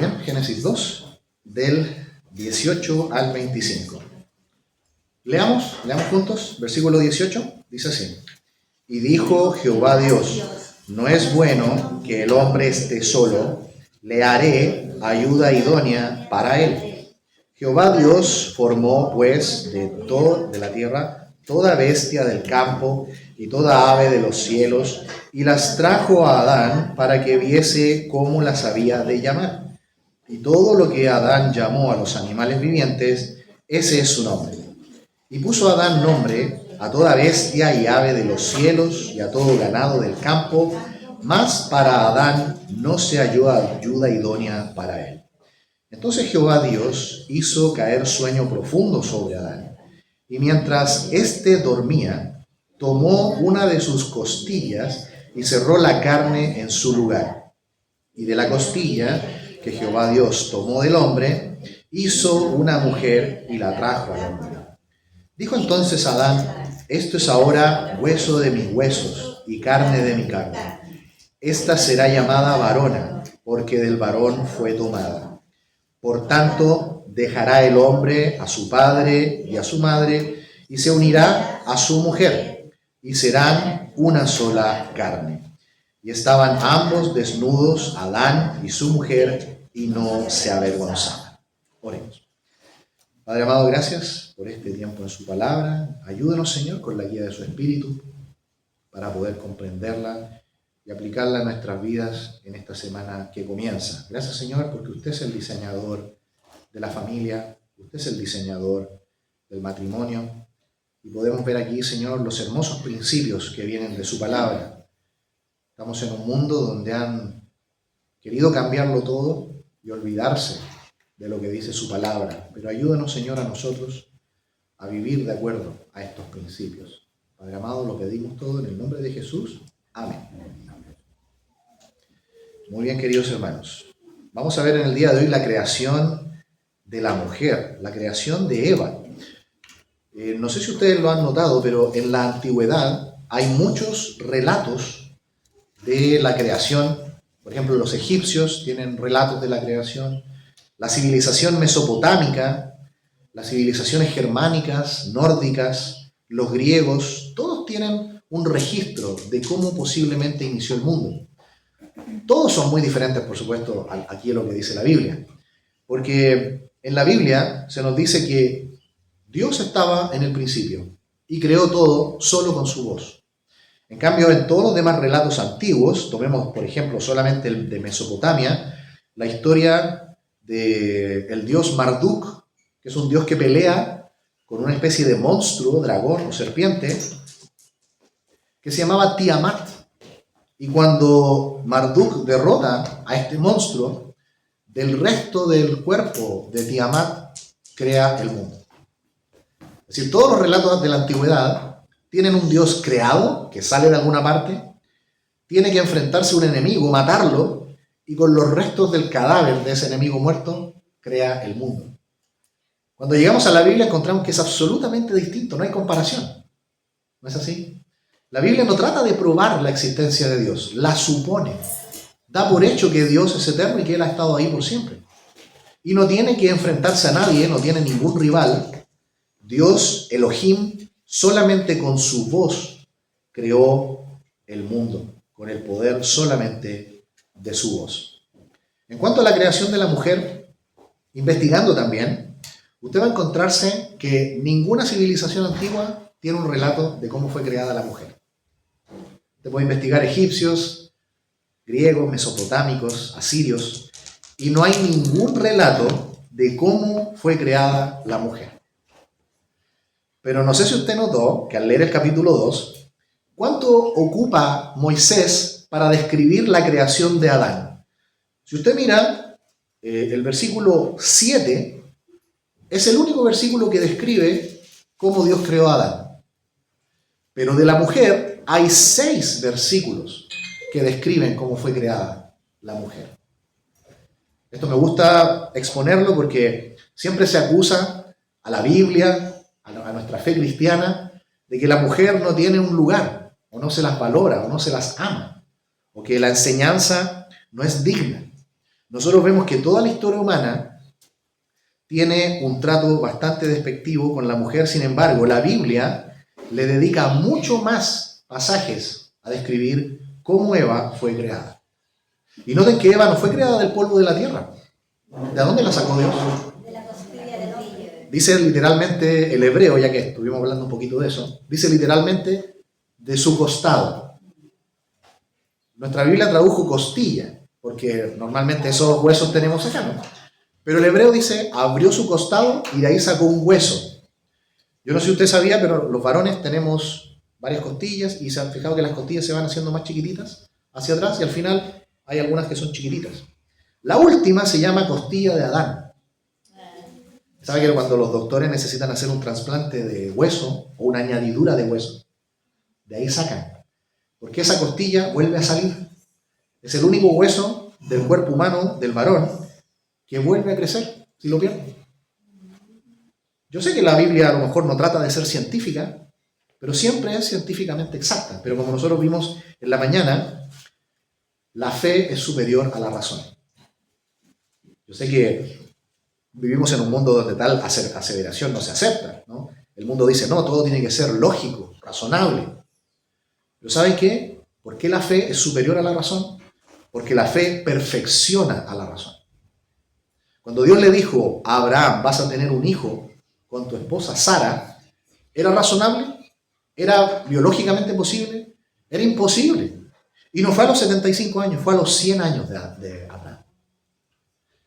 también, Génesis 2, del 18 al 25. Leamos juntos, versículo 18, dice así. Y dijo Jehová Dios, no es bueno que el hombre esté solo, le haré ayuda idónea para él. Jehová Dios formó pues de la tierra toda bestia del campo y toda ave de los cielos, y las trajo a Adán para que viese cómo las había de llamar. Y todo lo que Adán llamó a los animales vivientes, ese es su nombre. Y puso Adán nombre a toda bestia y ave de los cielos y a todo ganado del campo, mas para Adán no se halló ayuda idónea para él. Entonces Jehová Dios hizo caer sueño profundo sobre Adán, y mientras éste dormía, tomó una de sus costillas y cerró la carne en su lugar. Y de la costilla que Jehová Dios tomó del hombre, hizo una mujer y la trajo al hombre. Dijo entonces Adán, esto es ahora hueso de mis huesos y carne de mi carne. Esta será llamada varona, porque del varón fue tomada. Por tanto, dejará el hombre a su padre y a su madre, y se unirá a su mujer, y serán una sola carne. Y estaban ambos desnudos, Adán y su mujer, y no se avergonzaban. Oremos. Padre amado, gracias por este tiempo en su palabra. Ayúdenos, Señor, con la guía de su Espíritu, para poder comprenderla y aplicarla a nuestras vidas en esta semana que comienza. Gracias, Señor, porque usted es el diseñador de la familia, usted es el diseñador del matrimonio, y podemos ver aquí, Señor, los hermosos principios que vienen de su palabra. Estamos en un mundo donde han querido cambiarlo todo y olvidarse de lo que dice su palabra, pero ayúdanos, Señor, a nosotros a vivir de acuerdo a estos principios. Padre amado, lo pedimos todo en el nombre de Jesús. Amén. Muy bien, queridos hermanos. Vamos a ver en el día de hoy la creación de la mujer, la creación de Eva. No sé si ustedes lo han notado, pero en la antigüedad hay muchos relatos de la creación. Por ejemplo, los egipcios tienen relatos de la creación. La civilización mesopotámica, las civilizaciones germánicas, nórdicas, los griegos, todos tienen un registro de cómo posiblemente inició el mundo. Todos son muy diferentes, por supuesto, aquí a lo que dice la Biblia. Porque en la Biblia se nos dice que Dios estaba en el principio y creó todo solo con su voz. En cambio, en todos los demás relatos antiguos, tomemos por ejemplo solamente el de Mesopotamia, la historia del dios Marduk, que es un dios que pelea con una especie de monstruo, dragón o serpiente, que se llamaba Tiamat. Y cuando Marduk derrota a este monstruo, del resto del cuerpo de Tiamat crea el mundo. Es decir, todos los relatos de la antigüedad tienen un dios creado que sale de alguna parte, tiene que enfrentarse a un enemigo, matarlo, y con los restos del cadáver de ese enemigo muerto crea el mundo. Cuando llegamos a la Biblia encontramos que es absolutamente distinto, no hay comparación. ¿No es así? La Biblia no trata de probar la existencia de Dios, la supone. Da por hecho que Dios es eterno y que Él ha estado ahí por siempre. Y no tiene que enfrentarse a nadie, no tiene ningún rival. Dios, Elohim, solamente con su voz creó el mundo, con el poder solamente de su voz. En cuanto a la creación de la mujer, investigando también, usted va a encontrarse que ninguna civilización antigua tiene un relato de cómo fue creada la mujer. Usted puede investigar egipcios, griegos, mesopotámicos, asirios, y no hay ningún relato de cómo fue creada la mujer. Pero no sé si usted notó que al leer el capítulo 2, ¿cuánto ocupa Moisés para describir la creación de Adán? Si usted mira el versículo 7, es el único versículo que describe cómo Dios creó a Adán. Pero de la mujer hay 6 versículos que describen cómo fue creada la mujer. Esto me gusta exponerlo porque siempre se acusa a la Biblia, a nuestra fe cristiana, de que la mujer no tiene un lugar, o no se las valora, o no se las ama, o que la enseñanza no es digna. nosotros vemos que toda la historia humana tiene un trato bastante despectivo con la mujer. Sin embargo, la Biblia le dedica mucho más pasajes a describir cómo Eva fue creada. Y noten que Eva no fue creada del polvo de la tierra. ¿De dónde la sacó Dios? De la costilla del hombre. Dice literalmente el hebreo, ya que estuvimos hablando un poquito de eso, dice literalmente de su costado. Nuestra Biblia tradujo costilla, porque normalmente esos huesos tenemos acá, ¿no? Pero el hebreo dice, abrió su costado y de ahí sacó un hueso. Yo no sé si usted sabía, pero los varones tenemos varias costillas y se han fijado que las costillas se van haciendo más chiquititas hacia atrás y al final hay algunas que son chiquititas. La última se llama costilla de Adán. ¿Sabe que cuando los doctores necesitan hacer un trasplante de hueso o una añadidura de hueso, de ahí sacan? Porque esa costilla vuelve a salir. Es el único hueso del cuerpo humano, del varón, que vuelve a crecer si lo pierde. Yo sé que la Biblia a lo mejor no trata de ser científica, pero siempre es científicamente exacta. Pero como nosotros vimos en la mañana, la fe es superior a la razón. Yo sé que vivimos en un mundo donde tal aseveración no se acepta, ¿no? El mundo dice, no, todo tiene que ser lógico, razonable. Pero ¿saben qué? ¿Por qué la fe es superior a la razón? Porque la fe perfecciona a la razón. Cuando Dios le dijo a Abraham, vas a tener un hijo con tu esposa Sara, ¿era razonable? ¿Era biológicamente posible? Era imposible. Y no fue a los 75 años, fue a los 100 años de Abraham.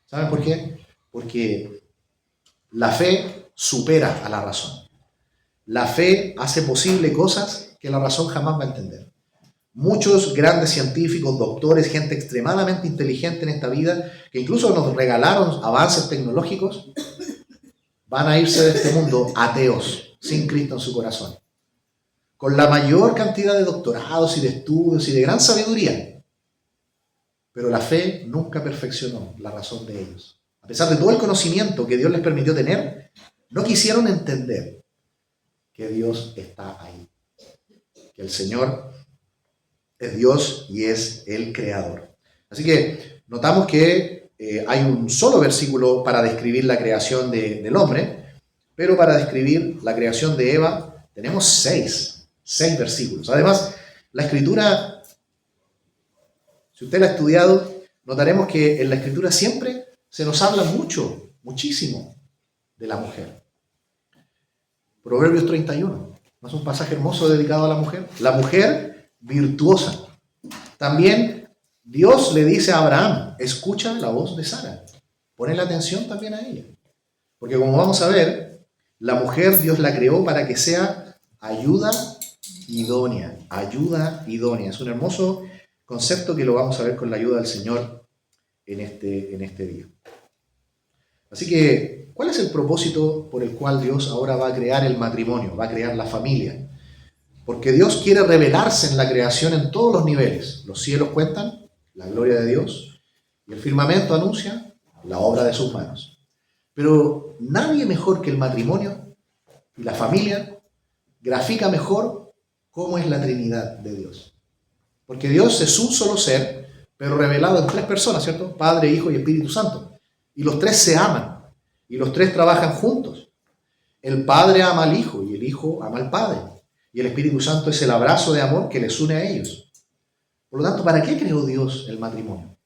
¿Saben por qué? Porque la fe supera a la razón. La fe hace posible cosas que la razón jamás va a entender. Muchos grandes científicos, doctores, gente extremadamente inteligente en esta vida, que incluso nos regalaron avances tecnológicos, van a irse de este mundo ateos, sin Cristo en su corazón, con la mayor cantidad de doctorados y de estudios y de gran sabiduría. Pero la fe nunca perfeccionó la razón de ellos. A pesar de todo el conocimiento que Dios les permitió tener, no quisieron entender que Dios está ahí, que el Señor es Dios y es el Creador. Así que notamos que hay un solo versículo para describir la creación del hombre, pero para describir la creación de Eva tenemos seis versículos. Además, la Escritura, si usted la ha estudiado, notaremos que en la Escritura siempre se nos habla muchísimo de la mujer. Proverbios 31, ¿no es un pasaje hermoso dedicado a la mujer? La mujer virtuosa. También Dios le dice a Abraham, escucha la voz de Sara. Ponle atención también a ella. Porque como vamos a ver, la mujer Dios la creó para que sea ayuda idónea. Ayuda idónea. Es un hermoso concepto que lo vamos a ver con la ayuda del Señor en este día. Así que, ¿cuál es el propósito por el cual Dios ahora va a crear el matrimonio, va a crear la familia? Porque Dios quiere revelarse en la creación en todos los niveles. Los cielos cuentan la gloria de Dios y el firmamento anuncia la obra de sus manos. Pero nadie mejor que el matrimonio y la familia grafica mejor cómo es la Trinidad de Dios. Porque Dios es un solo ser, pero revelado en tres personas, ¿cierto? Padre, Hijo y Espíritu Santo. Y los tres se aman y los tres trabajan juntos. El Padre ama al Hijo y el Hijo ama al Padre. Y el Espíritu Santo es el abrazo de amor que les une a ellos. Por lo tanto, ¿para qué creó Dios el matrimonio?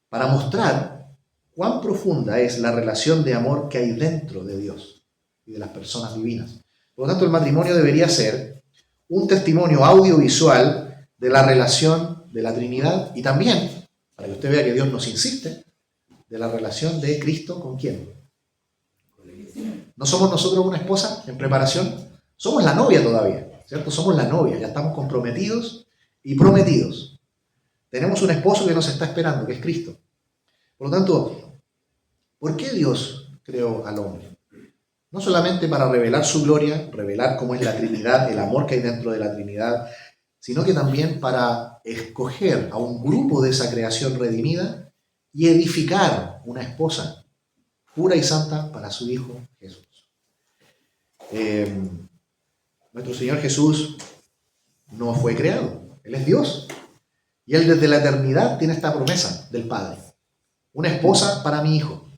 Para mostrar cuán profunda es la relación de amor que hay dentro de Dios y de las personas divinas. Por lo tanto, el matrimonio debería ser un testimonio audiovisual de la relación de la Trinidad y también, para que usted vea que Dios nos insiste, de la relación de Cristo ¿con quién? ¿No somos nosotros una esposa en preparación? Somos la novia todavía. ¿Cierto? Somos la novia, ya estamos comprometidos y prometidos. Tenemos un esposo que nos está esperando, que es Cristo. Por lo tanto, ¿por qué Dios creó al hombre? No solamente para revelar su gloria, revelar cómo es la Trinidad, el amor que hay dentro de la Trinidad, sino que también para escoger a un grupo de esa creación redimida y edificar una esposa pura y santa para su Hijo Jesús. Nuestro Señor Jesús no fue creado, Él es Dios. Y Él desde la eternidad tiene esta promesa del Padre. una esposa para mi hijo.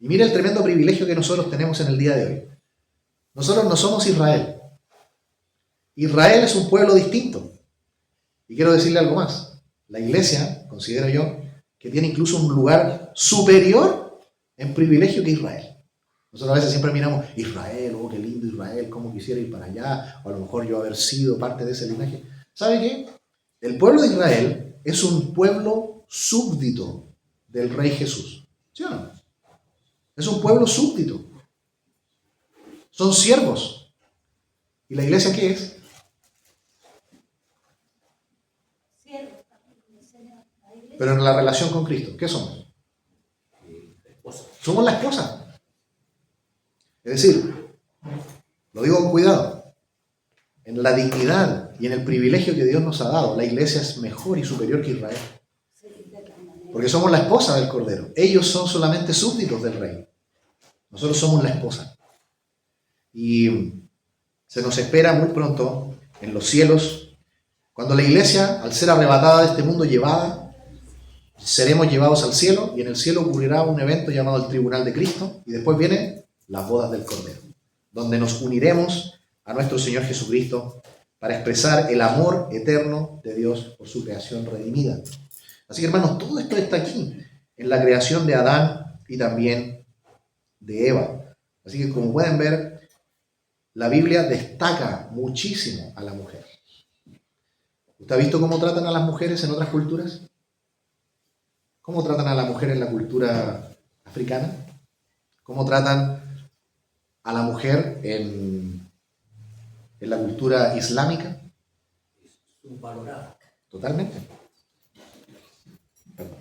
Y mire el tremendo privilegio que nosotros tenemos en el día de hoy. Nosotros no somos Israel. Israel es un pueblo distinto. Y quiero decirle algo más. La iglesia, considero yo, que tiene incluso un lugar superior en privilegio que Israel. Nosotros a veces siempre miramos Israel, oh, qué lindo Israel, cómo quisiera ir para allá, o a lo mejor yo haber sido parte de ese linaje. ¿Sabe qué? El pueblo de Israel es un pueblo súbdito del Rey Jesús. ¿Sí o no? Es un pueblo súbdito. Son siervos. ¿Y la iglesia qué es? Pero en la relación con Cristo, ¿qué somos? Somos la esposa. Es decir, lo digo con cuidado, en la dignidad y en el privilegio que Dios nos ha dado, la iglesia es mejor y superior que Israel. Porque somos la esposa del Cordero. Ellos son solamente súbditos del rey. Nosotros somos la esposa. Y se nos espera muy pronto en los cielos, cuando la iglesia, al ser arrebatada de este mundo, seremos llevados al cielo, y en el cielo ocurrirá un evento llamado el Tribunal de Cristo, y después vienen las bodas del Cordero, donde nos uniremos a nuestro Señor Jesucristo para expresar el amor eterno de Dios por su creación redimida. Así que, hermanos, todo esto está aquí, en la creación de Adán y también de Eva. Así que, como pueden ver, la Biblia destaca muchísimo a la mujer. ¿Usted ha visto cómo tratan a las mujeres en otras culturas? ¿Cómo tratan a la mujer en la cultura africana? ¿Cómo tratan a la mujer en la cultura islámica? Subvalorada. Totalmente. Perdón.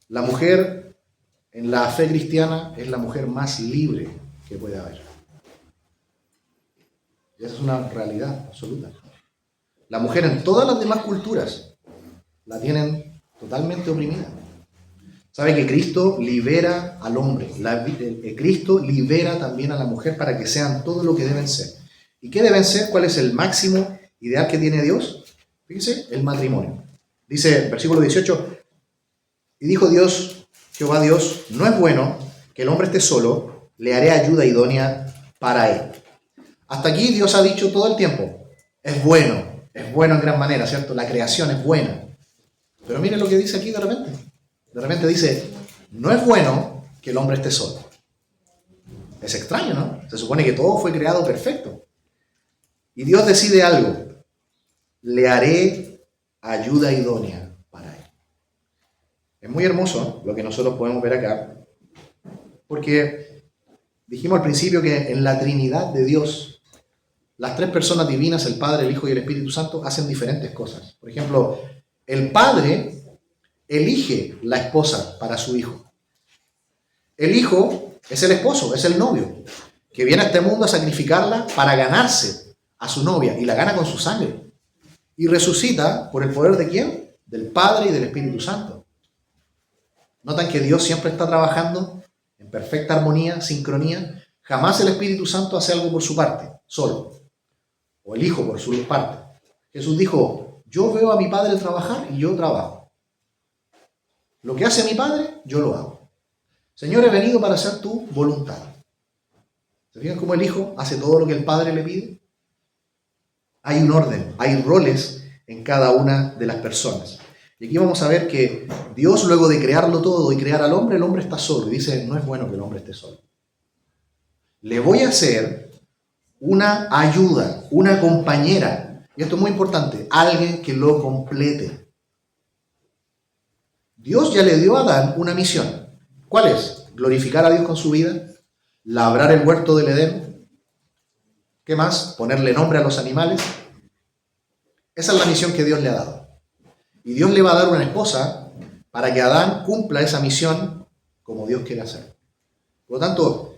La mujer en la fe cristiana es la mujer más libre que puede haber. Y esa es una realidad absoluta. La mujer en todas las demás culturas la tienen totalmente oprimida. ¿Sabe que Cristo libera al hombre? Cristo libera también a la mujer para que sean todo lo que deben ser. ¿Y qué deben ser? ¿Cuál es el máximo ideal que tiene Dios? Fíjese, el matrimonio. Dice, versículo 18, y dijo Dios, Jehová Dios, no es bueno que el hombre esté solo, le haré ayuda idónea para él. Hasta aquí Dios ha dicho todo el tiempo, es bueno en gran manera, ¿cierto? La creación es buena. Pero miren lo que dice aquí de repente. De repente dice, no es bueno que el hombre esté solo. Es extraño, ¿no? Se supone que todo fue creado perfecto. Y Dios decide algo, le haré ayuda idónea para él. Es muy hermoso lo que nosotros podemos ver acá, porque dijimos al principio que en la Trinidad de Dios, las tres personas divinas, el Padre, el Hijo y el Espíritu Santo, hacen diferentes cosas. Por ejemplo, el Padre elige la esposa para su Hijo. El Hijo es el esposo, es el novio, que viene a este mundo a sacrificarla para ganarse a su novia, y la gana con su sangre. Y resucita por el poder ¿de quién? Del Padre y del Espíritu Santo. Notan que Dios siempre está trabajando en perfecta armonía, sincronía. Jamás el Espíritu Santo hace algo por su parte, solo. O el Hijo por su parte. Jesús dijo, yo veo a mi Padre trabajar y yo trabajo. Lo que hace mi Padre, yo lo hago. Señor, he venido para hacer tu voluntad. ¿Se fijan cómo el Hijo hace todo lo que el Padre le pide? Hay un orden, hay roles en cada una de las personas. Y aquí vamos a ver que Dios, luego de crearlo todo y crear al hombre, el hombre está solo. Y dice, no es bueno que el hombre esté solo. Le voy a hacer una ayuda, una compañera. Y esto es muy importante, alguien que lo complete. Dios ya le dio a Adán una misión. ¿Cuál es? Glorificar a Dios con su vida, labrar el huerto del Edén. ¿Qué más? Ponerle nombre a los animales. Esa es la misión que Dios le ha dado. Y Dios le va a dar una esposa para que Adán cumpla esa misión como Dios quiere hacer. Por lo tanto,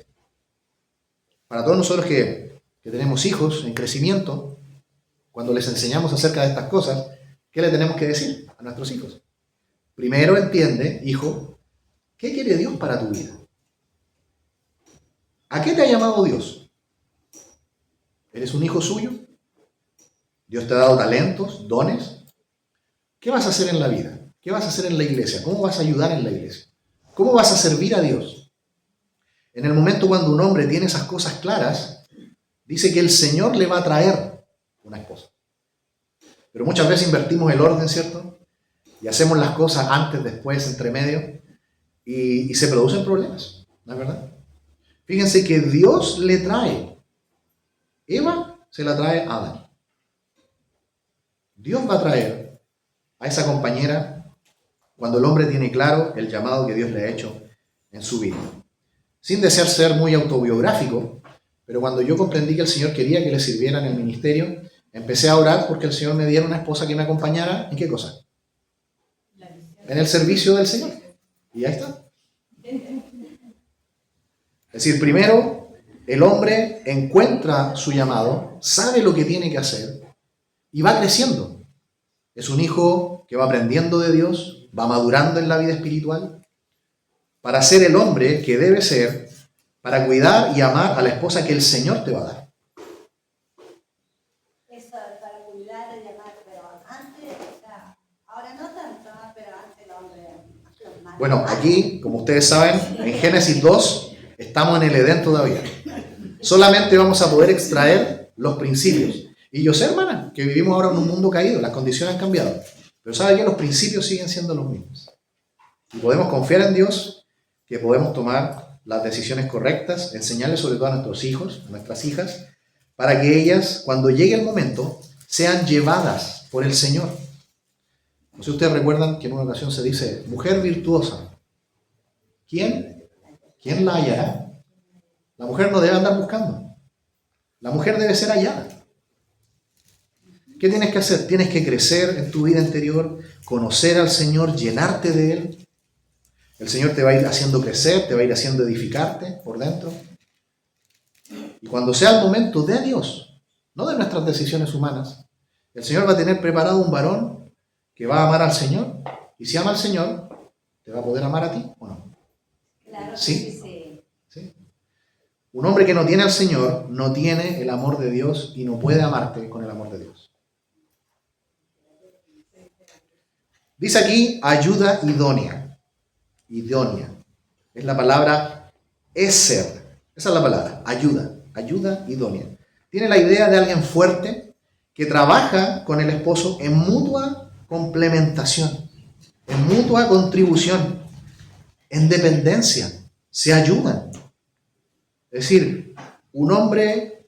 para todos nosotros que tenemos hijos en crecimiento, cuando les enseñamos acerca de estas cosas, ¿qué le tenemos que decir a nuestros hijos? Primero entiende, hijo, ¿qué quiere Dios para tu vida? ¿A qué te ha llamado Dios? ¿Eres un hijo suyo? ¿Dios te ha dado talentos, dones? ¿Qué vas a hacer en la vida? ¿Qué vas a hacer en la iglesia? ¿Cómo vas a ayudar en la iglesia? ¿Cómo vas a servir a Dios? En el momento cuando un hombre tiene esas cosas claras, dice que el Señor le va a traer una esposa. Pero muchas veces invertimos el orden, ¿cierto? Y hacemos las cosas antes, después, entre medio, y se producen problemas, ¿no es verdad? Fíjense que Dios le trae. Eva se la trae a Adán. Dios va a traer a esa compañera cuando el hombre tiene claro el llamado que Dios le ha hecho en su vida. Sin desear ser muy autobiográfico, pero cuando yo comprendí que el Señor quería que le sirviera en el ministerio, empecé a orar porque el Señor me diera una esposa que me acompañara. ¿En qué cosa? En el servicio del Señor. Y ahí está. Es decir, primero, el hombre encuentra su llamado, sabe lo que tiene que hacer y va creciendo. Es un hijo que va aprendiendo de Dios, va madurando en la vida espiritual para ser el hombre que debe ser, para cuidar y amar a la esposa que el Señor te va a dar. Eso para cuidar y llamar, pero antes, o sea, ahora no tanto, pero antes el hombre hacía más. Bueno, aquí, como ustedes saben, en Génesis 2 estamos en el Edén todavía. Solamente vamos a poder extraer los principios. Y yo sé, hermana, que vivimos ahora en un mundo caído, las condiciones han cambiado. Pero sabe que los principios siguen siendo los mismos. Y podemos confiar en Dios, que podemos tomar las decisiones correctas, enseñarles sobre todo a nuestros hijos, a nuestras hijas, para que ellas, cuando llegue el momento, sean llevadas por el Señor. No sé si ustedes recuerdan que en una ocasión se dice, mujer virtuosa. ¿Quién la hallará? La mujer no debe andar buscando. La mujer debe ser hallada. ¿Qué tienes que hacer? Tienes que crecer en tu vida interior, conocer al Señor, llenarte de Él. El Señor te va a ir haciendo crecer, te va a ir haciendo edificarte por dentro. Y cuando sea el momento de Dios, no de nuestras decisiones humanas, el Señor va a tener preparado un varón que va a amar al Señor. Y si ama al Señor, ¿te va a poder amar a ti o no? Claro, Sí. sí. ¿Sí? Un hombre que no tiene al Señor no tiene el amor de Dios y no puede amarte con el amor de Dios. Dice aquí ayuda idónea. Idónea. Es la palabra eser. Esa es la palabra. Ayuda idónea. Tiene la idea de alguien fuerte que trabaja con el esposo en mutua complementación, en mutua contribución, en dependencia. Se ayudan. Es decir, un hombre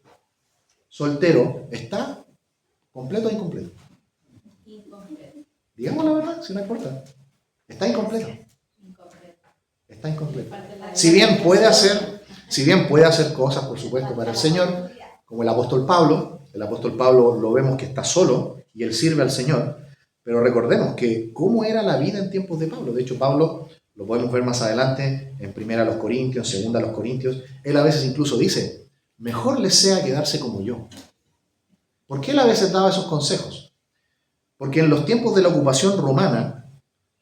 soltero está completo o incompleto. Digamos la verdad, si no importa. Está incompleto. Está incompleto. Si bien puede hacer cosas, por supuesto, para el Señor, como el apóstol Pablo lo vemos que está solo y él sirve al Señor, pero recordemos que cómo era la vida en tiempos de Pablo. De hecho, Pablo, lo podemos ver más adelante, en 1 Corintios, 2 Corintios, él a veces incluso dice, mejor les sea quedarse como yo. ¿Por qué él a veces daba esos consejos? Porque en los tiempos de la ocupación romana,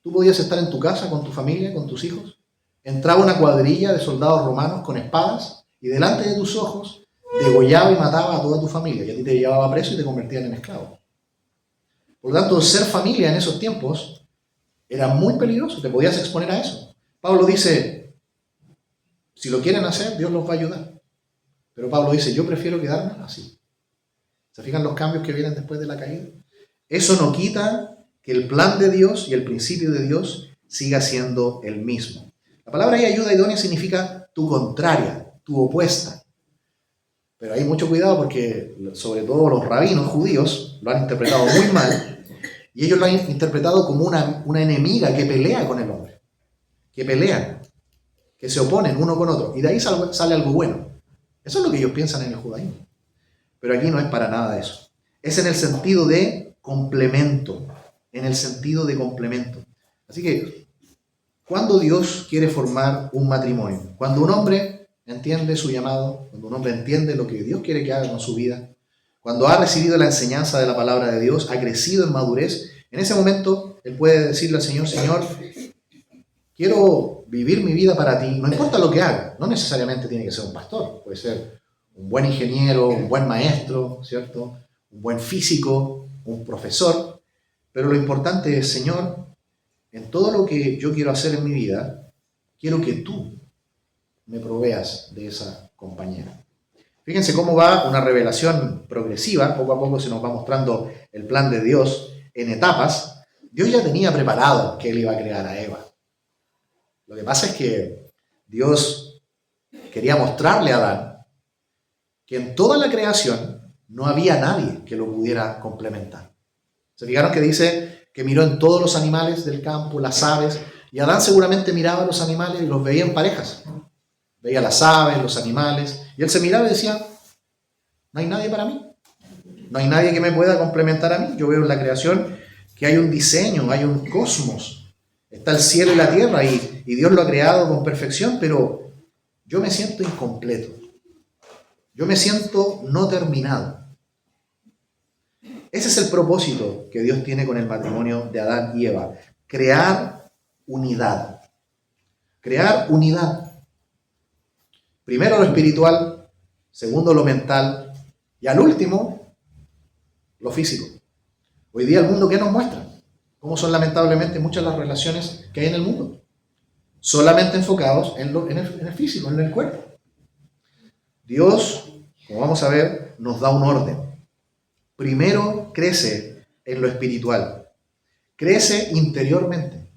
tú podías estar en tu casa con tu familia, con tus hijos, entraba una cuadrilla de soldados romanos con espadas y delante de tus ojos degollaba y mataba a toda tu familia y a ti te llevaba preso y te convertían en esclavo. Por lo tanto, ser familia en esos tiempos era muy peligroso, te podías exponer a eso. Pablo dice, si lo quieren hacer, Dios los va a ayudar. Pero Pablo dice, yo prefiero quedarme así. ¿Se fijan los cambios que vienen después de la caída? Eso no quita que el plan de Dios y el principio de Dios siga siendo el mismo. La palabra ahí, ayuda idónea, significa tu contraria, tu opuesta. Pero hay mucho cuidado porque, sobre todo los rabinos judíos, lo han interpretado muy mal y ellos lo han interpretado como una enemiga que pelea con el hombre, que pelean, que se oponen uno con otro. Y de ahí sale algo bueno. Eso es lo que ellos piensan en el judaísmo. Pero aquí no es para nada eso. Es en el sentido de complemento, en el sentido de complemento. Así que, cuando Dios quiere formar un matrimonio, cuando un hombre entiende su llamado, cuando un hombre entiende lo que Dios quiere que haga con su vida, cuando ha recibido la enseñanza de la palabra de Dios, ha crecido en madurez, en ese momento él puede decirle al Señor, Señor, quiero vivir mi vida para ti, no importa lo que haga, no necesariamente tiene que ser un pastor, puede ser un buen ingeniero, un buen maestro, ¿cierto? Un buen físico, un profesor, pero lo importante es, Señor, en todo lo que yo quiero hacer en mi vida, quiero que tú me proveas de esa compañera. Fíjense cómo va una revelación progresiva, poco a poco se nos va mostrando el plan de Dios en etapas. Dios ya tenía preparado que Él iba a crear a Eva. Lo que pasa es que Dios quería mostrarle a Adán que en toda la creación no había nadie que lo pudiera complementar. ¿Se fijaron que dice que miró en todos los animales del campo, las aves, y Adán seguramente miraba a los animales y los veía en parejas? Veía las aves, los animales, y él se miraba y decía, no hay nadie para mí, no hay nadie que me pueda complementar a mí. Yo veo en la creación que hay un diseño, hay un cosmos, está el cielo y la tierra, y Dios lo ha creado con perfección, pero yo me siento incompleto, yo me siento no terminado. Ese es el propósito que Dios tiene con el matrimonio de Adán y Eva, crear unidad. Crear unidad. Primero lo espiritual, segundo lo mental y al último lo físico. Hoy día el mundo, ¿qué nos muestra? ¿Cómo son lamentablemente muchas las relaciones que hay en el mundo? Solamente enfocados en el físico, en el cuerpo. Dios, como vamos a ver, nos da un orden. Primero crece en lo espiritual, crece interiormente.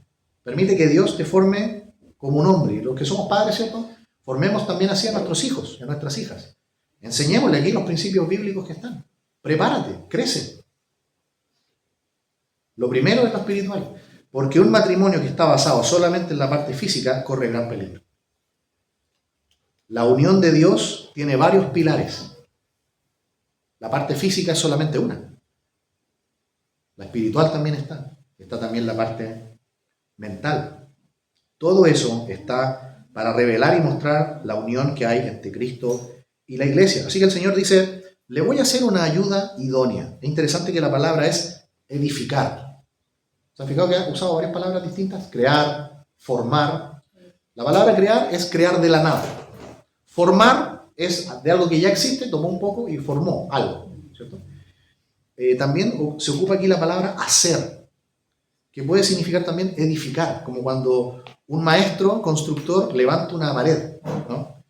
Permite que Dios te forme como un hombre. Y los que somos padres, ¿cierto? Formemos también así a nuestros hijos y a nuestras hijas. Enseñémosle aquí los principios bíblicos que están. Prepárate, crece. Lo primero es lo espiritual, porque un matrimonio que está basado solamente en la parte física corre gran peligro. La unión de Dios tiene varios pilares. La parte física es solamente una. La espiritual también está. Está también la parte mental. Todo eso está para revelar y mostrar la unión que hay entre Cristo y la iglesia. Así que el Señor dice, le voy a hacer una ayuda idónea. Es interesante que la palabra es edificar. ¿Se han fijado que ha usado varias palabras distintas? Crear, formar. La palabra crear es crear de la nada. Formar es de algo que ya existe, tomó un poco y formó algo, ¿cierto? También se ocupa aquí la palabra hacer, que puede significar también edificar, como cuando un maestro constructor levanta una pared, ¿no?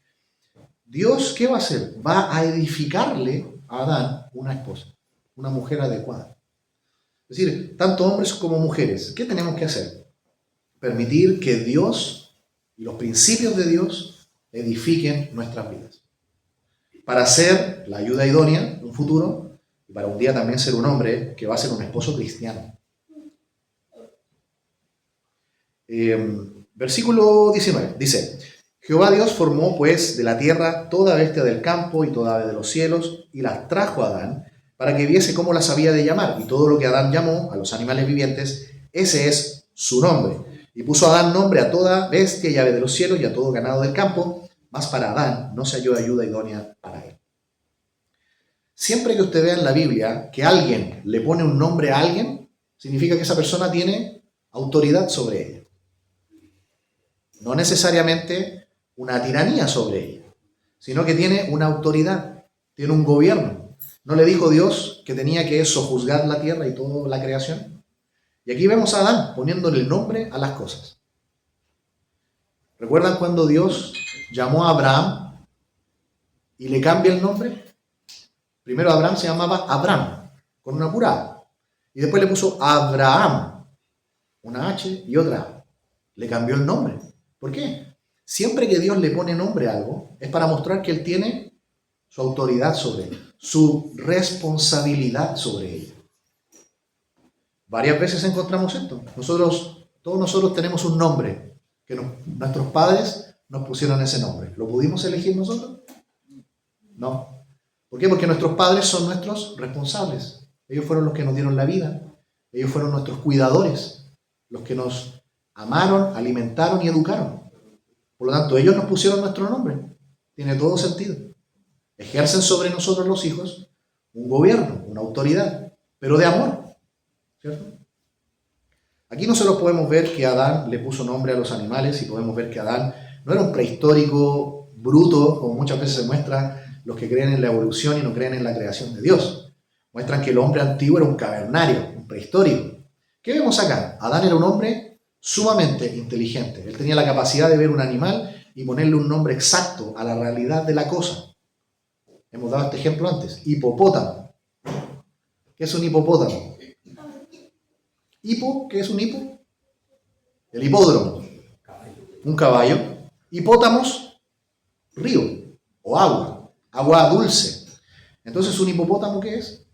Dios, ¿qué va a hacer? Va a edificarle a Adán una esposa, una mujer adecuada. Es decir, tanto hombres como mujeres, ¿qué tenemos que hacer? Permitir que Dios y los principios de Dios edifiquen nuestras vidas. Para ser la ayuda idónea en un futuro y para un día también ser un hombre que va a ser un esposo cristiano. Versículo 19 dice, Jehová Dios formó pues de la tierra toda bestia del campo y toda ave de los cielos y las trajo a Adán para que viese cómo las había de llamar, y todo lo que Adán llamó a los animales vivientes, ese es su nombre. Y puso Adán nombre a toda bestia y ave de los cielos y a todo ganado del campo, mas para Adán no se halló ayuda idónea para él. Siempre que usted vea en la Biblia que alguien le pone un nombre a alguien, significa que esa persona tiene autoridad sobre ella. No necesariamente una tiranía sobre ella, sino que tiene una autoridad, tiene un gobierno. ¿No le dijo Dios que tenía que sojuzgar la tierra y toda la creación? Y aquí vemos a Adán poniéndole el nombre a las cosas. ¿Recuerdan cuando Dios llamó a Abraham y le cambia el nombre? Primero Abraham se llamaba Abram, con una pura A. Y después le puso Abraham, una H y otra A. Le cambió el nombre. ¿Por qué? Siempre que Dios le pone nombre a algo, es para mostrar que Él tiene su autoridad sobre él, su responsabilidad sobre ella. Varias veces encontramos esto. Todos nosotros tenemos un nombre, que nuestros padres nos pusieron ese nombre. ¿Lo pudimos elegir nosotros? No. ¿Por qué? Porque nuestros padres son nuestros responsables. Ellos fueron los que nos dieron la vida. Ellos fueron nuestros cuidadores, los que nos amaron, alimentaron y educaron. Por lo tanto, ellos nos pusieron nuestro nombre. Tiene todo sentido. Ejercen sobre nosotros los hijos un gobierno, una autoridad, pero de amor, ¿cierto? Aquí nosotros podemos ver que Adán le puso nombre a los animales y podemos ver que Adán no era un prehistórico bruto, como muchas veces se muestra los que creen en la evolución y no creen en la creación de Dios. Muestran que el hombre antiguo era un cavernario, un prehistórico. ¿Qué vemos acá? Adán era un hombre sumamente inteligente. Él tenía la capacidad de ver un animal y ponerle un nombre exacto a la realidad de la cosa. Hemos dado este ejemplo antes. Hipopótamo. ¿Qué es un hipopótamo? Hipo, ¿qué es un hipo? El hipódromo. Un caballo. Hipótamos, río o agua. Agua dulce. Entonces, ¿un hipopótamo qué es?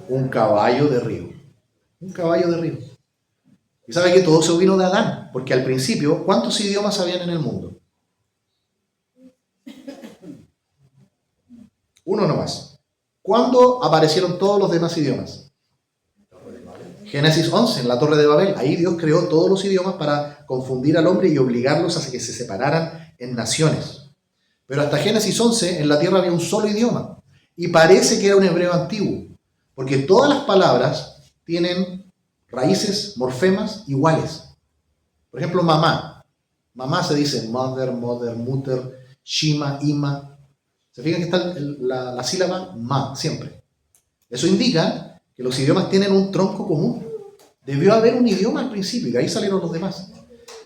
Un caballo de río. Un caballo de río. Y sabe que todo eso vino de Adán, porque al principio, ¿cuántos idiomas habían en el mundo? Uno nomás. ¿Cuándo aparecieron todos los demás idiomas? Génesis 11, en la Torre de Babel. Ahí Dios creó todos los idiomas para confundir al hombre y obligarlos a que se separaran en naciones. Pero hasta Génesis 11, en la tierra había un solo idioma. Y parece que era un hebreo antiguo, porque todas las palabras tienen raíces, morfemas iguales. Por ejemplo, mamá. Mamá se dice mother, mother, mutter, shima, ima. ¿Se fijan que está la sílaba ma siempre? Eso indica que los idiomas tienen un tronco común. Debió haber un idioma al principio y de ahí salieron los demás.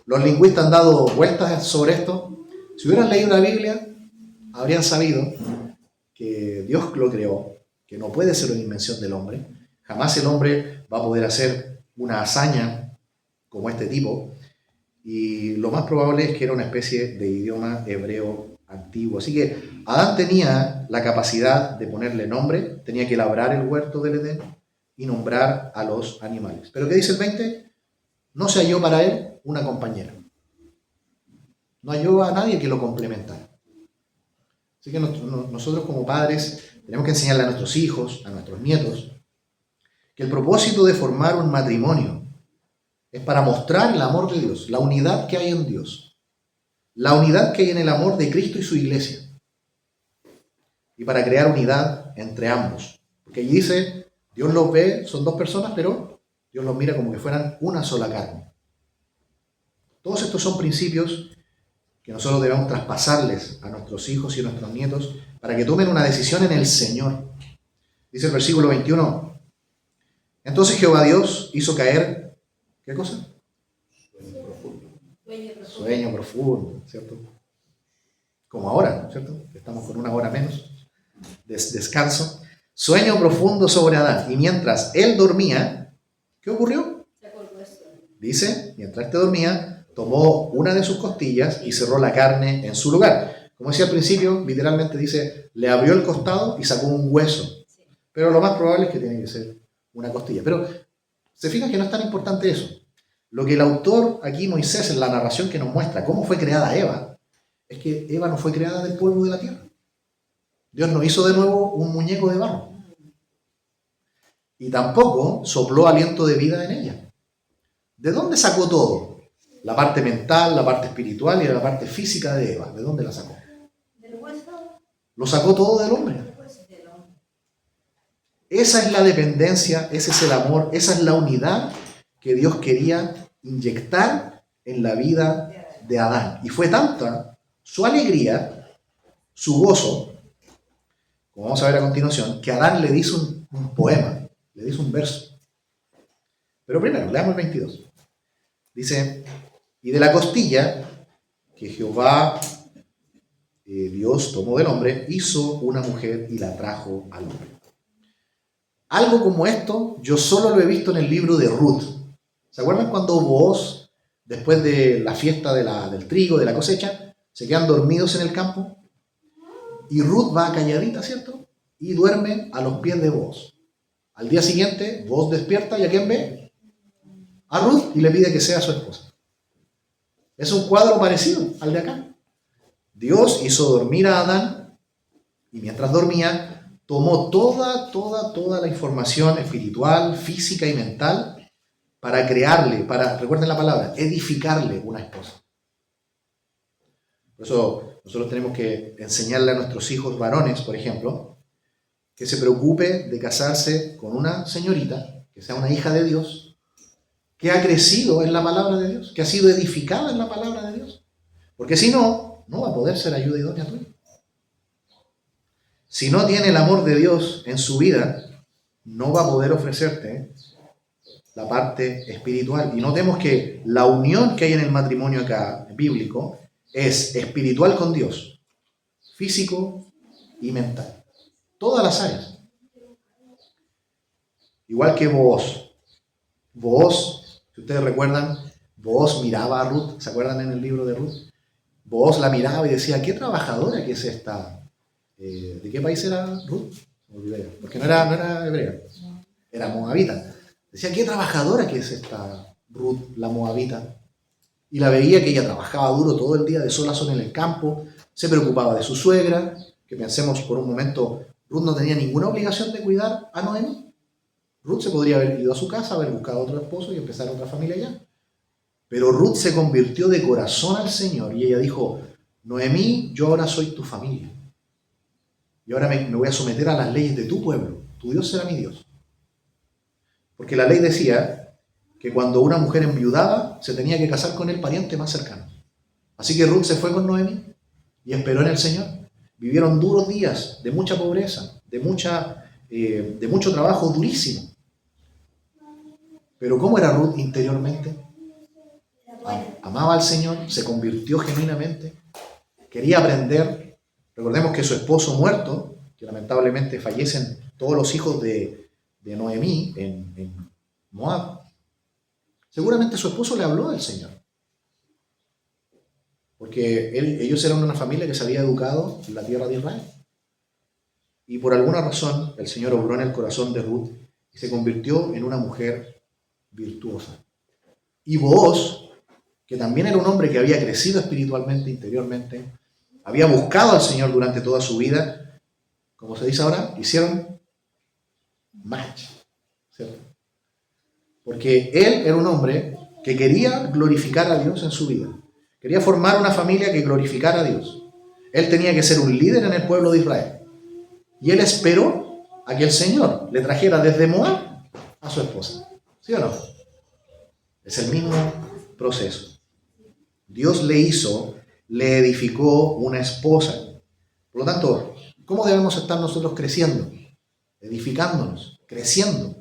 Los lingüistas han dado vueltas sobre esto. Si hubieran leído la Biblia, habrían sabido que Dios lo creó, que no puede ser una invención del hombre. Jamás el hombre va a poder hacer una hazaña como este tipo. Y lo más probable es que era una especie de idioma hebreo antiguo. Así que Adán tenía la capacidad de ponerle nombre, tenía que labrar el huerto del Edén y nombrar a los animales. ¿Pero qué dice el 20? No se halló para él una compañera. No halló a nadie que lo complementara. Así que nosotros como padres tenemos que enseñarle a nuestros hijos, a nuestros nietos, que el propósito de formar un matrimonio es para mostrar el amor de Dios, la unidad que hay en Dios, la unidad que hay en el amor de Cristo y su iglesia, y para crear unidad entre ambos. Porque allí dice, Dios los ve, son dos personas, pero Dios los mira como que fueran una sola carne. Todos estos son principios que nosotros debemos traspasarles a nuestros hijos y a nuestros nietos para que tomen una decisión en el Señor. Dice el versículo 21, entonces Jehová Dios hizo caer, ¿qué cosa? Sueño profundo, ¿cierto? Como ahora, ¿cierto? Estamos con una hora menos de descanso. Sueño profundo sobre Adán. Y mientras él dormía, ¿qué ocurrió? Dice, mientras éste dormía, tomó una de sus costillas y cerró la carne en su lugar. Como decía al principio, literalmente dice, le abrió el costado y sacó un hueso. Pero lo más probable es que tiene que ser una costilla. Pero se fijan que no es tan importante eso. Lo que el autor aquí, Moisés, en la narración que nos muestra cómo fue creada Eva, es que Eva no fue creada del polvo de la tierra. Dios no hizo de nuevo un muñeco de barro. Y tampoco sopló aliento de vida en ella. ¿De dónde sacó todo? La parte mental, la parte espiritual y la parte física de Eva. ¿De dónde la sacó? Del hueso. Lo sacó todo del hombre. Esa es la dependencia, ese es el amor, esa es la unidad que Dios quería inyectar en la vida de Adán. Y fue tanta su alegría, su gozo, como vamos a ver a continuación, que Adán le hizo un poema, le hizo un verso. Pero primero, leamos el 22. Dice, y de la costilla que Jehová Dios tomó del hombre, hizo una mujer y la trajo al hombre. Algo como esto, yo solo lo he visto en el libro de Ruth. ¿Se acuerdan cuando Booz, después de la fiesta del trigo, de la cosecha, se quedan dormidos en el campo? Y Ruth va calladita, ¿cierto? Y duerme a los pies de Booz. Al día siguiente, Booz despierta y ¿a quién ve? A Ruth y le pide que sea su esposa. Es un cuadro parecido al de acá. Dios hizo dormir a Adán y mientras dormía, tomó toda la información espiritual, física y mental para crearle, recuerden la palabra, edificarle una esposa. Por eso nosotros tenemos que enseñarle a nuestros hijos varones, por ejemplo, que se preocupe de casarse con una señorita, que sea una hija de Dios, que ha crecido en la palabra de Dios, que ha sido edificada en la palabra de Dios. Porque si no, no va a poder ser ayuda idónea tuya. Si no tiene el amor de Dios en su vida, no va a poder ofrecerte la parte espiritual. Y notemos que la unión que hay en el matrimonio acá, bíblico, es espiritual con Dios, físico y mental. Todas las áreas. Igual que Booz. Booz, si ustedes recuerdan, Booz miraba a Ruth. ¿Se acuerdan en el libro de Ruth? Booz la miraba y decía, qué trabajadora que es esta. ¿De qué país era Ruth? Me olvidé, porque no era hebrea, era moabita. Decía, qué trabajadora que es esta Ruth, la moabita. Y la veía que ella trabajaba duro todo el día, de sol a sol en el campo, se preocupaba de su suegra, que pensemos por un momento, Ruth no tenía ninguna obligación de cuidar a Noemí. Ruth se podría haber ido a su casa, haber buscado otro esposo y empezar otra familia allá. Pero Ruth se convirtió de corazón al Señor y ella dijo, Noemí, yo ahora soy tu familia. Y ahora me voy a someter a las leyes de tu pueblo. Tu Dios será mi Dios. Porque la ley decía que cuando una mujer enviudaba, se tenía que casar con el pariente más cercano. Así que Ruth se fue con Noemí y esperó en el Señor. Vivieron duros días de mucha pobreza, de mucho trabajo durísimo. Pero ¿cómo era Ruth interiormente? Amaba al Señor, se convirtió genuinamente, quería aprender. Recordemos que su esposo muerto, que lamentablemente fallecen todos los hijos de Noemí en Moab, seguramente su esposo le habló del Señor. Porque ellos eran una familia que se había educado en la tierra de Israel. Y por alguna razón el Señor obró en el corazón de Ruth y se convirtió en una mujer virtuosa. Y Booz, que también era un hombre que había crecido espiritualmente, interiormente, había buscado al Señor durante toda su vida, como se dice ahora, hicieron match, ¿cierto? Porque él era un hombre que quería glorificar a Dios en su vida. Quería formar una familia que glorificara a Dios. Él tenía que ser un líder en el pueblo de Israel. Y él esperó a que el Señor le trajera desde Moab a su esposa. ¿Sí o no? Es el mismo proceso. Dios le edificó una esposa. Por lo tanto, ¿cómo debemos estar nosotros creciendo? Edificándonos, creciendo,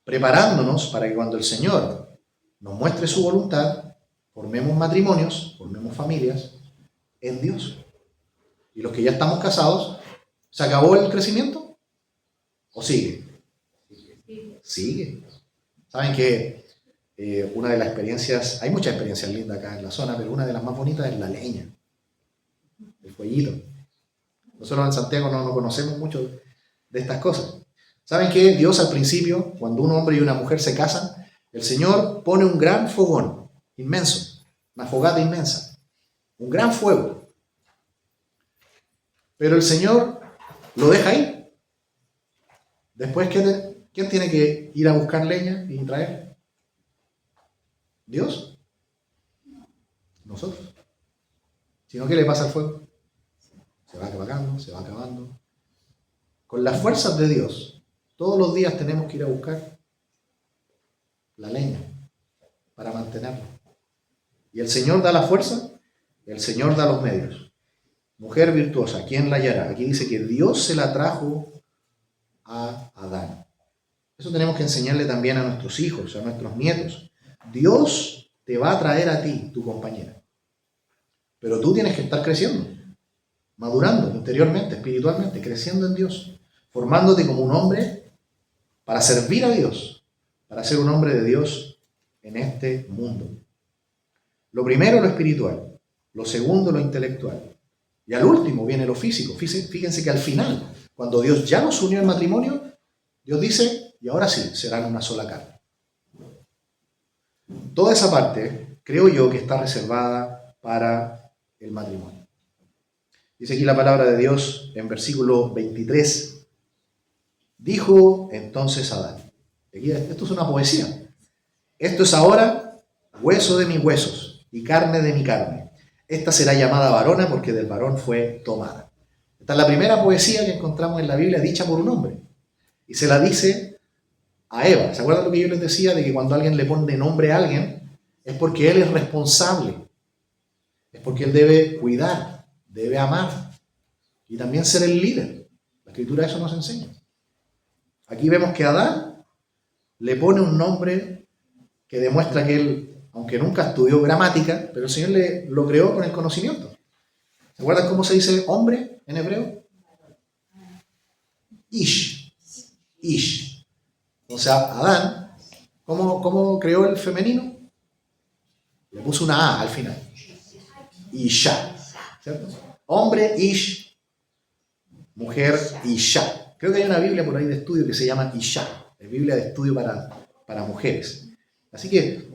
preparándonos para que cuando el Señor nos muestre su voluntad, formemos matrimonios, formemos familias en Dios. Y los que ya estamos casados, ¿se acabó el crecimiento? ¿O sigue? Sigue. Saben que una de las experiencias, hay muchas experiencias lindas acá en la zona, pero una de las más bonitas es la leña, el fueguito. Nosotros en Santiago no conocemos mucho de estas cosas. ¿Saben que Dios al principio, cuando un hombre y una mujer se casan, el Señor pone un gran fogón inmenso, una fogata inmensa, un gran fuego? Pero el Señor lo deja ahí. Después, ¿quién tiene que ir a buscar leña y traer? ¿Dios? Nosotros. Si no, ¿qué le pasa al fuego? Se va apagando, se va acabando. Con las fuerzas de Dios, todos los días tenemos que ir a buscar la leña para mantenerla. Y el Señor da la fuerza, el Señor da los medios. Mujer virtuosa, ¿quién la hallará? Aquí dice que Dios se la trajo a Adán. Eso tenemos que enseñarle también a nuestros hijos, a nuestros nietos. Dios te va a traer a ti, tu compañera. Pero tú tienes que estar creciendo, madurando interiormente, espiritualmente, creciendo en Dios, formándote como un hombre para servir a Dios, para ser un hombre de Dios en este mundo. Lo primero, lo espiritual. Lo segundo, lo intelectual. Y al último viene lo físico. Fíjense que al final, cuando Dios ya nos unió en matrimonio, Dios dice, y ahora sí, serán una sola carne. Toda esa parte, creo yo, que está reservada para el matrimonio. Dice aquí la palabra de Dios en versículo 23. Dijo entonces Adán. Esto es una poesía. Esto es ahora hueso de mis huesos y carne de mi carne. Esta será llamada varona porque del varón fue tomada. Esta es la primera poesía que encontramos en la Biblia dicha por un hombre. Y se la dice a Eva. ¿Se acuerdan lo que yo les decía de que cuando alguien le pone nombre a alguien es porque él es responsable? Es porque él debe cuidar, debe amar y también ser el líder. La Escritura eso nos enseña. Aquí vemos que Adán le pone un nombre que demuestra que él, aunque nunca estudió gramática, pero el Señor lo creó con el conocimiento. ¿Se acuerdan cómo se dice hombre en hebreo? Ish. Ish. O sea, Adán, ¿cómo creó el femenino? Le puso una A al final. Isha. ¿Cierto? Hombre, Ish. Mujer, Isha. Creo que hay una Biblia por ahí de estudio que se llama Isha. Es Biblia de estudio para mujeres. Así que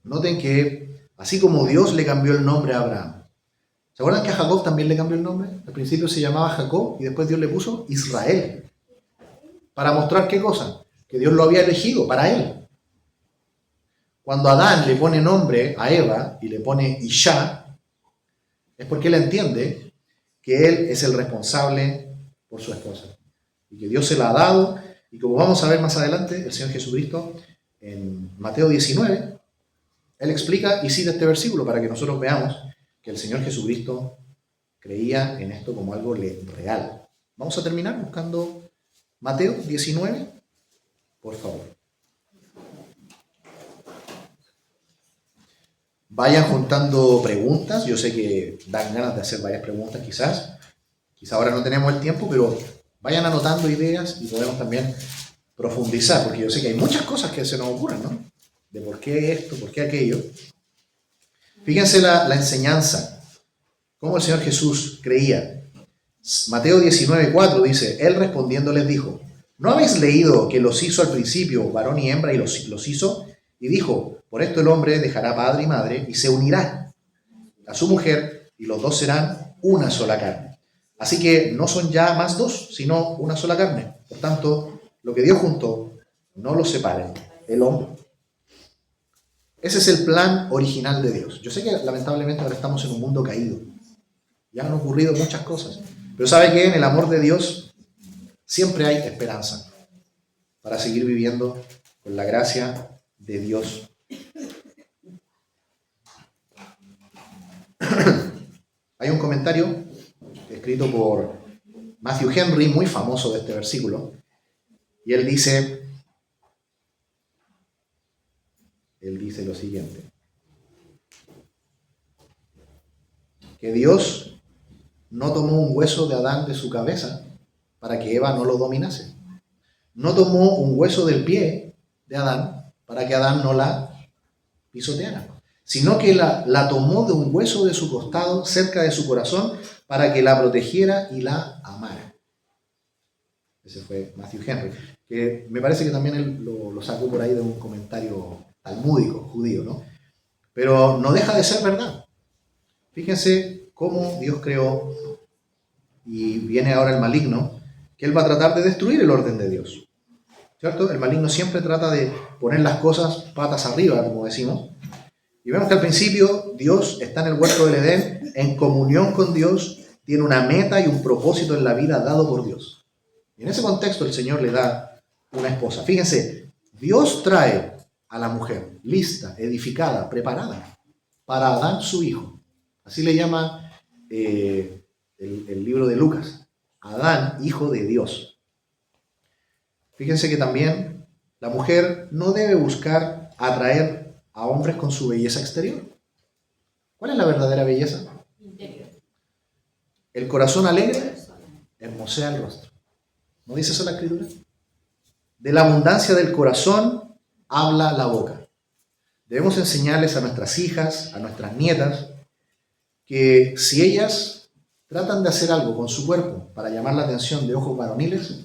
noten que así como Dios le cambió el nombre a Abraham, ¿se acuerdan que a Jacob también le cambió el nombre? Al principio se llamaba Jacob y después Dios le puso Israel. ¿Para mostrar qué cosa? Que Dios lo había elegido para él. Cuando Adán le pone nombre a Eva y le pone Isha, es porque él entiende que él es el responsable por su esposa. Y que Dios se la ha dado. Y como vamos a ver más adelante, el Señor Jesucristo, en Mateo 19, Él explica y cita este versículo para que nosotros veamos que el Señor Jesucristo creía en esto como algo real. Vamos a terminar buscando Mateo 19, por favor. Vayan juntando preguntas. Yo sé que dan ganas de hacer varias preguntas quizás. Quizás ahora no tenemos el tiempo, pero vayan anotando ideas y podemos también profundizar, porque yo sé que hay muchas cosas que se nos ocurren, ¿no? De por qué esto, por qué aquello. Fíjense la enseñanza, cómo el Señor Jesús creía. Mateo 19:4 dice, Él respondiendo les dijo, ¿no habéis leído que los hizo al principio varón y hembra y los hizo? Y dijo, por esto el hombre dejará padre y madre y se unirá a su mujer y los dos serán una sola carne. Así que no son ya más dos, sino una sola carne. Por tanto, lo que Dios juntó, no lo separe el hombre. Ese es el plan original de Dios. Yo sé que lamentablemente ahora estamos en un mundo caído. Ya han ocurrido muchas cosas. Pero ¿sabe qué? En el amor de Dios siempre hay esperanza para seguir viviendo con la gracia de Dios. Hay un comentario escrito por Matthew Henry, muy famoso de este versículo, y él dice lo siguiente, que Dios no tomó un hueso de Adán de su cabeza para que Eva no lo dominase. No tomó un hueso del pie de Adán para que Adán no la pisoteara, sino que la tomó de un hueso de su costado cerca de su corazón para que la protegiera y la amara. Ese fue Matthew Henry, que me parece que también él lo sacó por ahí de un comentario talmúdico, judío, ¿no? Pero no deja de ser verdad. Fíjense cómo Dios creó, y viene ahora el maligno, que él va a tratar de destruir el orden de Dios, ¿cierto? El maligno siempre trata de poner las cosas patas arriba, como decimos. Y vemos que al principio Dios está en el huerto del Edén, en comunión con Dios, tiene una meta y un propósito en la vida dado por Dios. Y en ese contexto el Señor le da una esposa. Fíjense, Dios trae a la mujer lista, edificada, preparada para Adán su hijo. Así le llama el libro de Lucas. Adán, hijo de Dios. Fíjense que también la mujer no debe buscar atraer a hombres con su belleza exterior. ¿Cuál es la verdadera belleza? Interior. El corazón alegre hermosea el rostro. ¿No dice eso la Escritura? De la abundancia del corazón habla la boca. Debemos enseñarles a nuestras hijas, a nuestras nietas, que si ellas tratan de hacer algo con su cuerpo para llamar la atención de ojos varoniles,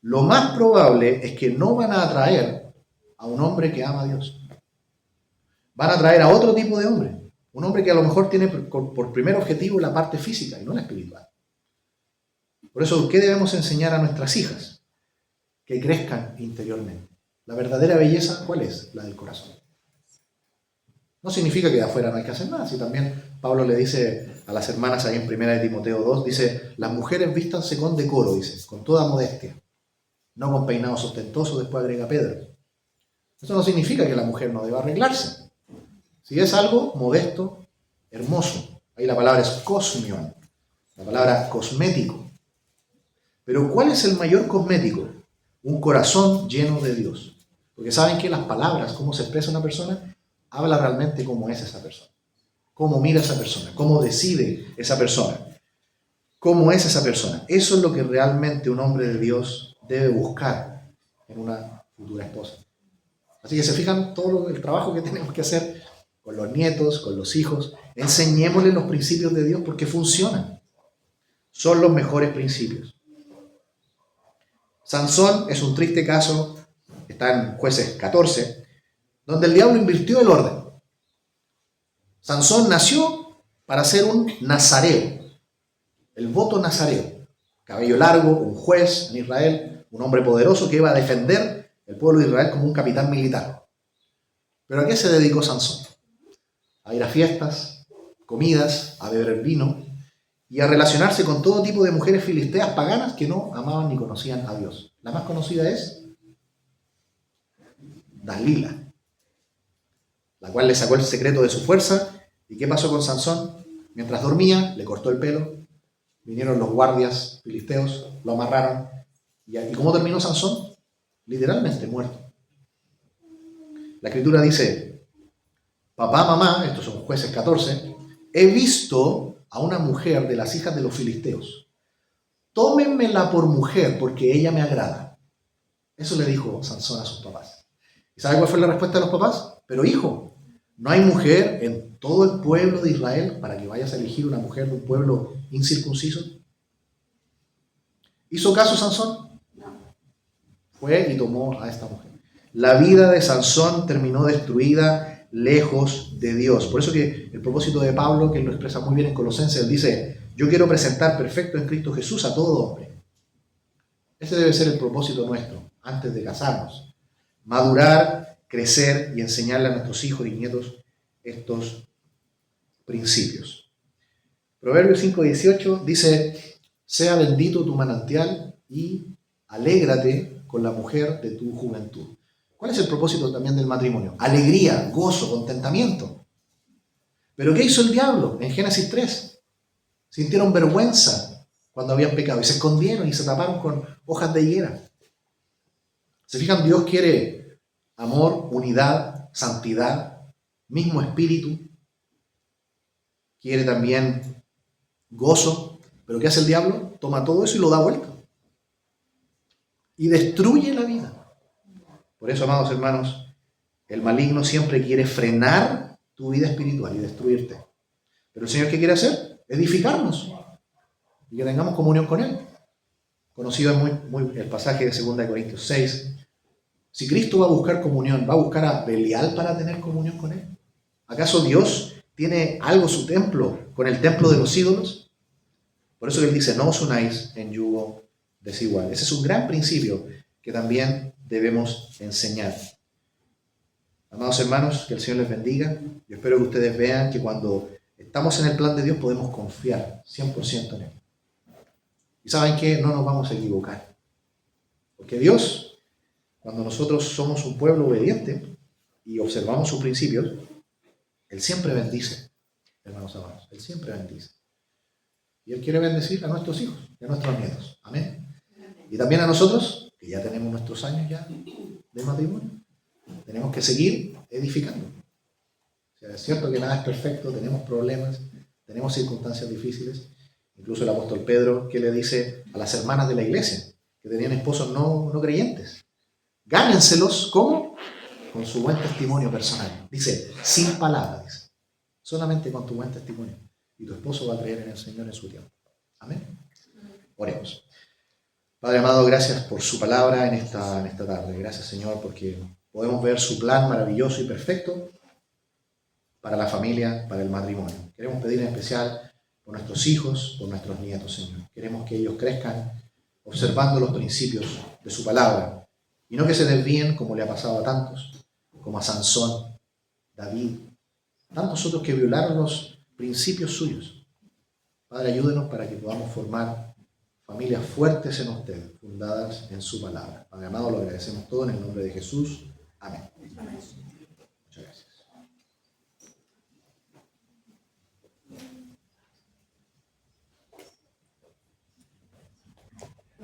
lo más probable es que no van a atraer a un hombre que ama a Dios. Van a atraer a otro tipo de hombre. Un hombre que a lo mejor tiene por primer objetivo la parte física y no la espiritual. Por eso, ¿qué debemos enseñar a nuestras hijas? Que crezcan interiormente. La verdadera belleza, ¿cuál es? La del corazón. No significa que de afuera no hay que hacer nada. Si también Pablo le dice a las hermanas ahí en 1 Timoteo 2, dice, las mujeres vístanse con decoro, dice, con toda modestia. no con peinados ostentosos, después agrega Pedro. Eso no significa que la mujer no deba arreglarse. Si es algo modesto, hermoso, ahí la palabra es cosmion, la palabra cosmético. Pero ¿cuál es el mayor cosmético? Un corazón lleno de Dios. Porque saben que las palabras, cómo se expresa una persona, habla realmente cómo es esa persona. Cómo mira esa persona, cómo decide esa persona. Cómo es esa persona. Eso es lo que realmente un hombre de Dios debe buscar en una futura esposa. Así que se fijan todo el trabajo que tenemos que hacer con los nietos, con los hijos. Enseñémosles los principios de Dios porque funcionan. Son los mejores principios. Sansón es un triste caso, está en Jueces 14, donde el diablo invirtió el orden. Sansón nació para ser un nazareo, el voto nazareo, cabello largo, un juez en Israel, un hombre poderoso que iba a defender el pueblo de Israel como un capitán militar. ¿Pero a qué se dedicó Sansón? A ir a fiestas, comidas, a beber vino y a relacionarse con todo tipo de mujeres filisteas paganas que no amaban ni conocían a Dios. La más conocida es Dalila, la cual le sacó el secreto de su fuerza. ¿Y qué pasó con Sansón? Mientras dormía, le cortó el pelo, vinieron los guardias filisteos, lo amarraron. ¿Y cómo terminó Sansón? Literalmente muerto. La escritura dice, papá, mamá, estos son Jueces 14, he visto a una mujer de las hijas de los filisteos. Tómenmela por mujer porque ella me agrada. Eso le dijo Sansón a sus papás. ¿Y sabe cuál fue la respuesta de los papás? Pero hijo, no hay mujer en todo el pueblo de Israel para que vayas a elegir una mujer de un pueblo incircunciso. ¿Hizo caso Sansón? Fue y tomó a esta mujer. La vida de Sansón terminó destruida lejos de Dios. Por eso que el propósito de Pablo, que él lo expresa muy bien en Colosenses, él dice, yo quiero presentar perfecto en Cristo Jesús a todo hombre. Ese debe ser el propósito nuestro, antes de casarnos. Madurar, crecer y enseñarle a nuestros hijos y nietos estos principios. Proverbios 5:18 dice, sea bendito tu manantial y alégrate con la mujer de tu juventud. ¿Cuál es el propósito también del matrimonio? Alegría, gozo, contentamiento. ¿Pero qué hizo el diablo en Génesis 3? Sintieron vergüenza cuando habían pecado y se escondieron y se taparon con hojas de higuera. ¿Se fijan? Dios quiere amor, unidad, santidad, mismo espíritu. Quiere también gozo. ¿Pero qué hace el diablo? Toma todo eso y lo da vuelta. Y destruye la vida. Por eso, amados hermanos, el maligno siempre quiere frenar tu vida espiritual y destruirte. Pero el Señor, ¿qué quiere hacer? Edificarnos y que tengamos comunión con Él. Conocido es muy el pasaje de 2 Corintios 6. Si Cristo va a buscar comunión, ¿va a buscar a Belial para tener comunión con Él? ¿Acaso Dios tiene algo su templo con el templo de los ídolos? Por eso Él dice, no os unáis en yugo desigual. Ese es un gran principio que también debemos enseñar. Amados hermanos, que el Señor les bendiga. Yo espero que ustedes vean que cuando estamos en el plan de Dios podemos confiar 100% en Él. Y saben que no nos vamos a equivocar. Porque Dios, cuando nosotros somos un pueblo obediente y observamos sus principios, Él siempre bendice, hermanos amados. Él siempre bendice. Y Él quiere bendecir a nuestros hijos y a nuestros nietos. Amén. Y también a nosotros, que ya tenemos nuestros años ya de matrimonio, tenemos que seguir edificando. O sea, es cierto que nada es perfecto, tenemos problemas, tenemos circunstancias difíciles. Incluso el apóstol Pedro, que le dice a las hermanas de la iglesia, que tenían esposos no creyentes, gánenselos, ¿cómo? Con su buen testimonio personal. Dice, sin palabras, dice, solamente con tu buen testimonio. Y tu esposo va a creer en el Señor en su tiempo. Amén. Oremos. Padre amado, gracias por su palabra en esta tarde. Gracias, Señor, porque podemos ver su plan maravilloso y perfecto para la familia, para el matrimonio. Queremos pedir en especial por nuestros hijos, por nuestros nietos, Señor. Queremos que ellos crezcan observando los principios de su palabra y no que se desvíen como le ha pasado a tantos, como a Sansón, David, tantos otros que violaron los principios suyos. Padre, ayúdenos para que podamos formar familias fuertes en usted, fundadas en su palabra. Padre amado, lo agradecemos todo en el nombre de Jesús. Amén. Amén.